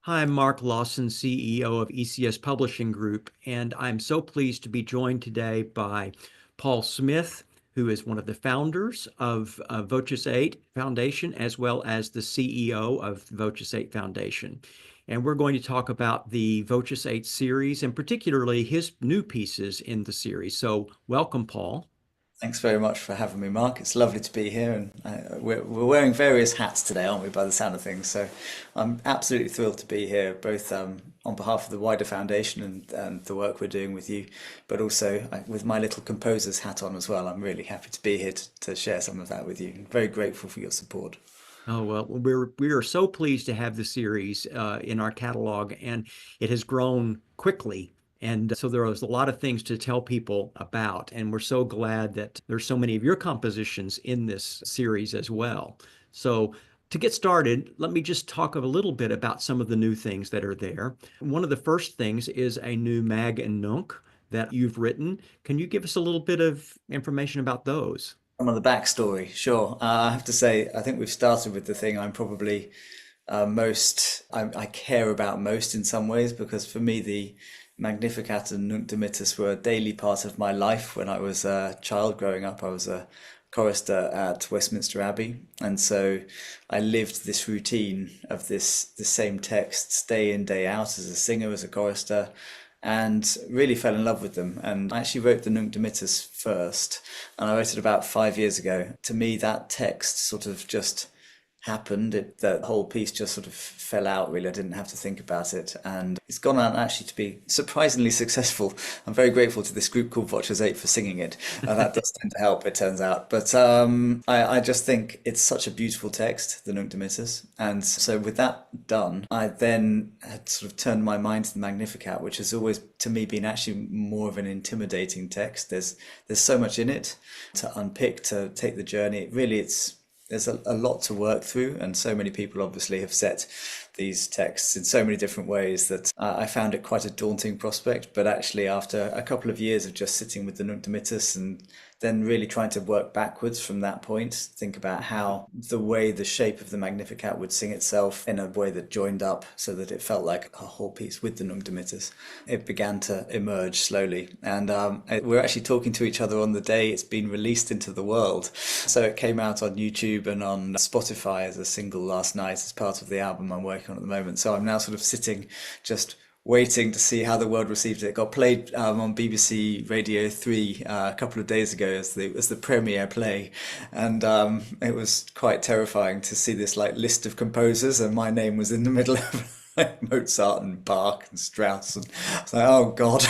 Hi, I'm Mark Lawson, CEO of ECS Publishing Group, and I'm so pleased to be joined today by Paul Smith, who is one of the founders of VOCES8 Foundation, as well as the CEO of VOCES8 Foundation. And we're going to talk about the VOCES8 series and particularly his new pieces in the series. So welcome, Paul. Thanks very much for having me, Mark. It's lovely to be here, and we're wearing various hats today, aren't we, by the sound of things? So I'm absolutely thrilled to be here, both on behalf of the wider foundation and the work we're doing with you, but also with my little composer's hat on as well. I'm really happy to be here to share some of that with you. Very grateful for your support. Oh, well, we are so pleased to have the series in our catalog, and it has grown quickly. And so there was a lot of things to tell people about, and we're so glad that there's so many of your compositions in this series as well. So to get started, let me just talk a little bit about some of the new things that are there. One of the first things is a new Mag and Nunc that you've written. Can you give us a little bit of information about those? Some of the backstory, sure. I have to say, I think we've started with the thing I'm probably I care about most in some ways, because for me the Magnificat and Nunc Dimittis were a daily part of my life. When I was a child growing up, I was a chorister at Westminster Abbey, and so I lived this routine of the same texts day in, day out, as a singer, as a chorister, and really fell in love with them. And I actually wrote the Nunc Dimittis first, and I wrote it about 5 years ago. To me, that text sort of just happened. The whole piece just sort of fell out, really. I didn't have to think about it. And it's gone on actually to be surprisingly successful. I'm very grateful to this group called VOCES8 for singing it. That does tend to help, it turns out. But I just think it's such a beautiful text, the Nunc Dimittis. And so with that done, I then had sort of turned my mind to the Magnificat, which has always, to me, been actually more of an intimidating text. There's so much in it to unpick, to take the journey. Really, there's a lot to work through, and so many people obviously have set these texts in so many different ways that I found it quite a daunting prospect. But actually, after a couple of years of just sitting with the Nunc Dimittis and then really trying to work backwards from that point, think about how the shape of the Magnificat would sing itself in a way that joined up so that it felt like a whole piece with the Nunc Dimittis, it began to emerge slowly. And we're actually talking to each other on the day it's been released into the world. So it came out on YouTube and on Spotify as a single last night as part of the album I'm working on at the moment. So I'm now sort of sitting just waiting to see how the world received it. It got played on BBC Radio 3 a couple of days ago as the premiere play, and it was quite terrifying to see this like list of composers, and my name was in the middle of like Mozart and Bach and Strauss, and I was like, oh God.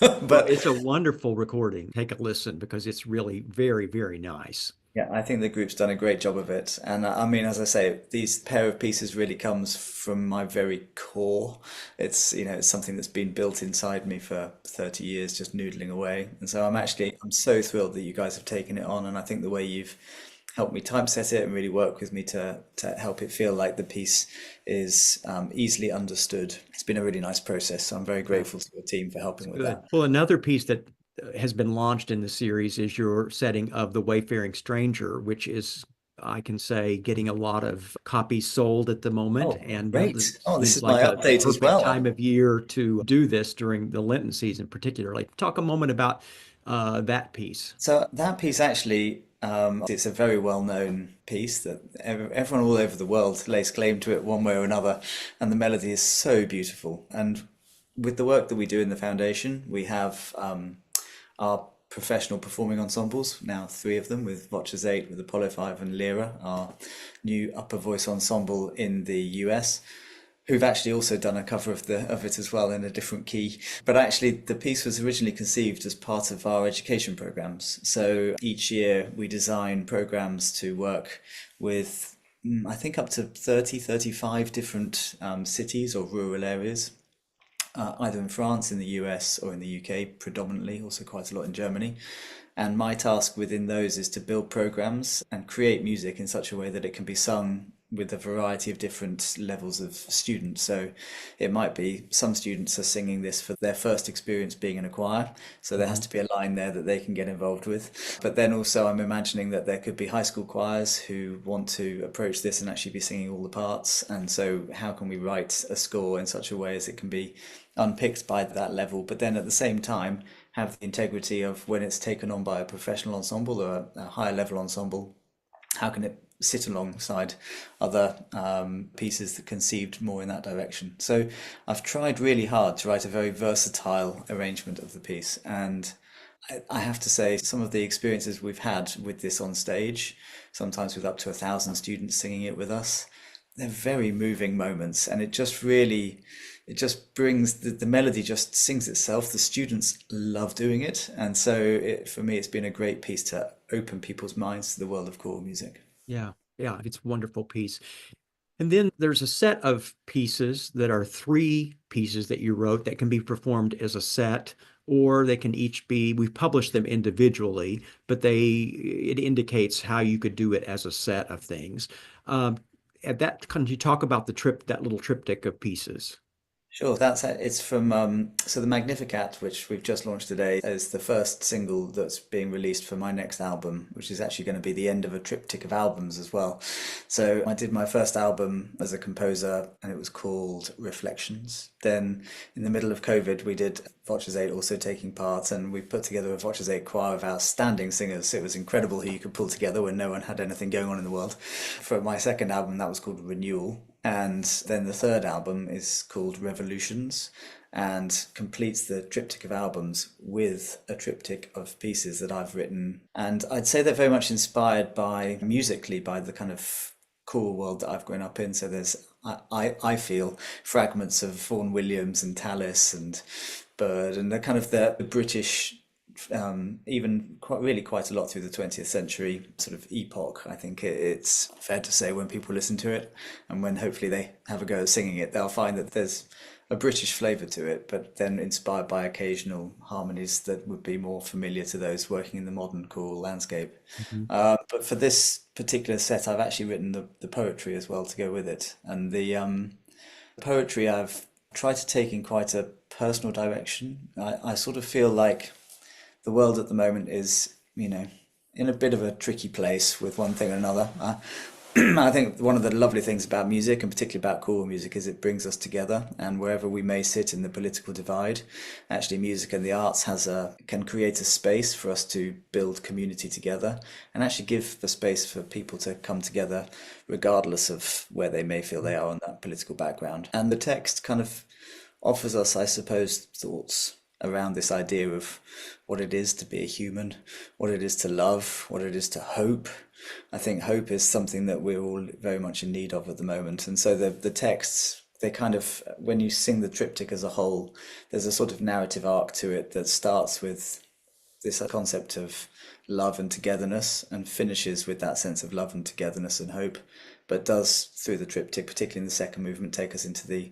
Well, But it's a wonderful recording. Take a listen because it's really very, very nice. yeah, I think the group's done a great job of it. And I mean, as I say, these pair of pieces really comes from my very core. It's something that's been built inside me for 30 years, just noodling away. And so I'm so thrilled that you guys have taken it on. And I think the way you've helped me typeset it and really work with me to help it feel like the piece is easily understood. It's been a really nice process. So I'm very grateful to your team for helping with Good. that. Well, another piece that has been launched in the series is your setting of the Wayfaring Stranger, which is, I can say, getting a lot of copies sold at the moment, Oh, and great. it Oh, this seems is my like a update as perfect well. time of year to do this during the Lenten season, particularly. Talk a moment about that piece. So that piece actually, it's a very well-known piece that everyone all over the world lays claim to it one way or another, and the melody is so beautiful. And with the work that we do in the foundation, we have our professional performing ensembles, now three of them, with VOCES8, with Apollo 5 and Lyra, our new upper voice ensemble in the US, who've actually also done a cover of it as well in a different key. But actually, the piece was originally conceived as part of our education programs. So each year we design programs to work with, I think, up to 30, 35 different cities or rural areas, either in France, in the US, or in the UK predominantly, also quite a lot in Germany. And my task within those is to build programs and create music in such a way that it can be sung with a variety of different levels of students. So it might be some students are singing this for their first experience being in a choir, so there has Mhm. to be a line there that they can get involved with. But then also I'm imagining that there could be high school choirs who want to approach this and actually be singing all the parts. And so how can we write a score in such a way as it can be unpicked by that level, but then at the same time have the integrity of when it's taken on by a professional ensemble or a higher level ensemble, how can it sit alongside other pieces that conceived more in that direction? So I've tried really hard to write a very versatile arrangement of the piece, and I have to say some of the experiences we've had with this on stage, sometimes with up to 1,000 students singing it with us, they're very moving moments, and it just brings the melody just sings itself. The students love doing it, and so for me it's been a great piece to open people's minds to the world of choral music. Yeah, yeah, it's a wonderful piece. And then there's a set of pieces that are three pieces that you wrote that can be performed as a set, or they can each be, we've published them individually, but it indicates how you could do it as a set of things. Um, at that, can you talk about that little triptych of pieces? Sure, that's it. It's from so the Magnificat, which we've just launched today, is the first single that's being released for my next album, which is actually going to be the end of a triptych of albums as well. So I did my first album as a composer, and it was called Reflections. Then in the middle of COVID, we did VOCES8 also taking part, and we put together a VOCES8 choir of outstanding singers. It was incredible who you could pull together when no one had anything going on in the world. For my second album, that was called Renewal. And then the third album is called Revolutions and completes the triptych of albums with a triptych of pieces that I've written. And I'd say they're very much inspired by musically by the kind of choral world that I've grown up in. So I feel fragments of Vaughan Williams and Tallis and Bird and the kind of the British even really quite a lot through the 20th century sort of epoch. I think it's fair to say when people listen to it and when hopefully they have a go at singing it, they'll find that there's a British flavour to it, but then inspired by occasional harmonies that would be more familiar to those working in the modern choral landscape. Mhm. But for this particular set, I've actually written the poetry as well to go with it. And the poetry I've tried to take in quite a personal direction. I sort of feel like the world at the moment is, in a bit of a tricky place with one thing or another. I think one of the lovely things about music, and particularly about choral music, is it brings us together. And wherever we may sit in the political divide, actually, music and the arts can create a space for us to build community together, and actually give the space for people to come together, regardless of where they may feel they are on that political background. And the text kind of offers us, I suppose, thoughts around this idea of what it is to be a human, what it is to love, what it is to hope. I think hope is something that we're all very much in need of at the moment. And so the texts, they kind of, when you sing the triptych as a whole, there's a sort of narrative arc to it that starts with this concept of love and togetherness and finishes with that sense of love and togetherness and hope, but does through the triptych, particularly in the second movement, take us into the,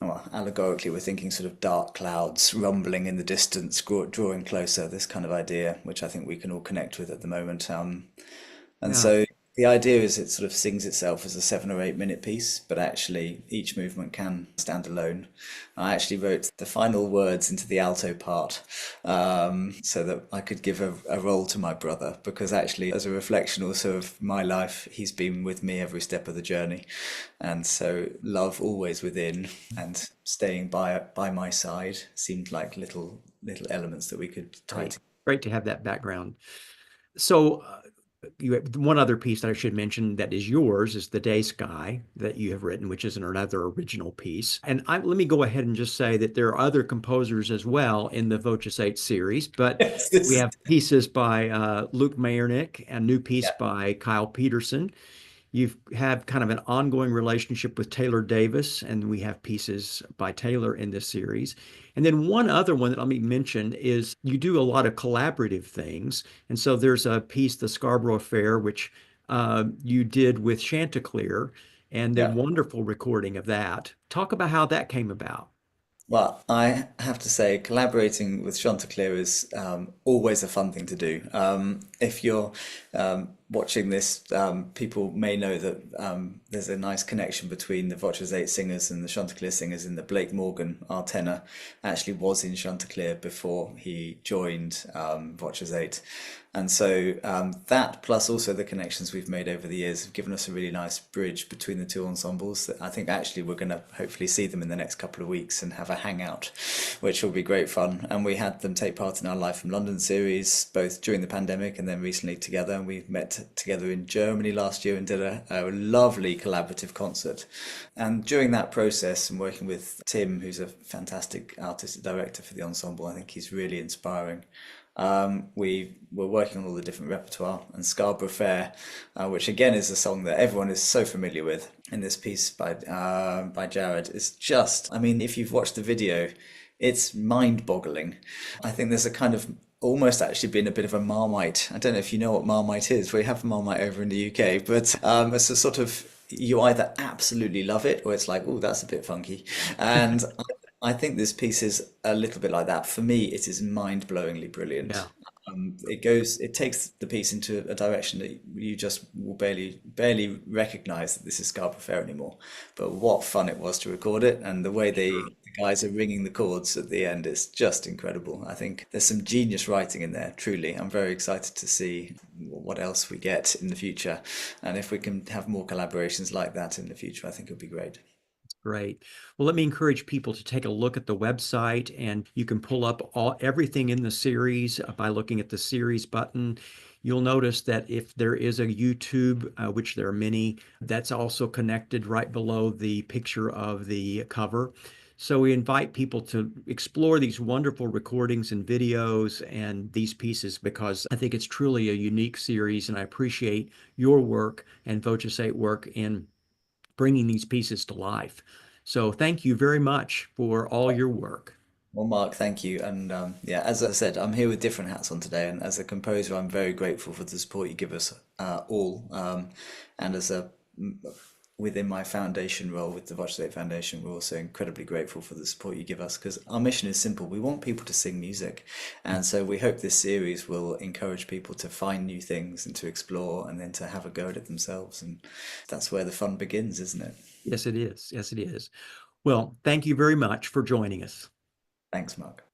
well, allegorically, we're thinking sort of dark clouds rumbling in the distance, drawing closer, this kind of idea, which I think we can all connect with at the moment. And Yeah. so the idea is it sort of sings itself as a 7 or 8 minute piece, but actually each movement can stand alone. I actually wrote the final words into the alto part so that I could give a role to my brother, because actually, as a reflection also of my life, he's been with me every step of the journey. And so love always within and staying by my side seemed like little elements that we could tie Great. together. Great to have that background. So, you have one other piece that I should mention that is yours is The Day Sky that you have written, which is another original piece. And let me go ahead and just say that there are other composers as well in the VOCES8 series, but we have pieces by Luke Mayernick, a new piece Yeah. by Kyle Peterson. You have kind of an ongoing relationship with Taylor Davis, and we have pieces by Taylor in this series. And then one other one that let me mention is you do a lot of collaborative things. And so there's a piece, The Scarborough Affair, which you did with Chanticleer, and the Yeah. wonderful recording of that. Talk about how that came about. Well, I have to say, collaborating with Chanticleer is always a fun thing to do. if you're watching this, people may know that there's a nice connection between the VOCES8 singers and the Chanticleer singers, in that Blake Morgan, our tenor, actually was in Chanticleer before he joined VOCES8. And so that, plus also the connections we've made over the years, have given us a really nice bridge between the two ensembles. That I think actually we're going to hopefully see them in the next couple of weeks and have a hangout, which will be great fun. And we had them take part in our Live from London series, both during the pandemic and then recently together. And we met together in Germany last year and did a lovely collaborative concert. And during that process, and working with Tim, who's a fantastic artistic director for the ensemble, I think he's really inspiring. We were working on all the different repertoire, and Scarborough Fair, which again is a song that everyone is so familiar with in this piece by Jared, is just, I mean, if you've watched the video, it's mind-boggling. I think there's a kind of almost actually been a bit of a Marmite. I don't know if you know what Marmite is. We have Marmite over in the UK, but it's a sort of, you either absolutely love it or it's like, oh, that's a bit funky. And I think this piece is a little bit like that. For me, it is mind-blowingly brilliant. Yeah. It takes the piece into a direction that you just will barely recognize that this is Scarborough Fair anymore. But what fun it was to record it, and the way the guys are ringing the chords at the end is just incredible. I think there's some genius writing in there, truly. I'm very excited to see what else we get in the future. And if we can have more collaborations like that in the future, I think it'll be great. Great. Well, let me encourage people to take a look at the website, and you can pull up everything in the series by looking at the series button. You'll notice that if there is a YouTube, which there are many, that's also connected right below the picture of the cover. So we invite people to explore these wonderful recordings and videos and these pieces, because I think it's truly a unique series, and I appreciate your work and VOCES8 work in bringing these pieces to life. So thank you very much for all your work. Well, Mark, thank you. And yeah, as I said, I'm here with different hats on today. And as a composer, I'm very grateful for the support you give us all. And as a within my foundation role with the VOCES8 Foundation, we're also incredibly grateful for the support you give us, because our mission is simple. We want people to sing music. And so we hope this series will encourage people to find new things and to explore and then to have a go at it themselves. And that's where the fun begins, isn't it? Yes, it is. Yes, it is. Well, thank you very much for joining us. Thanks, Mark.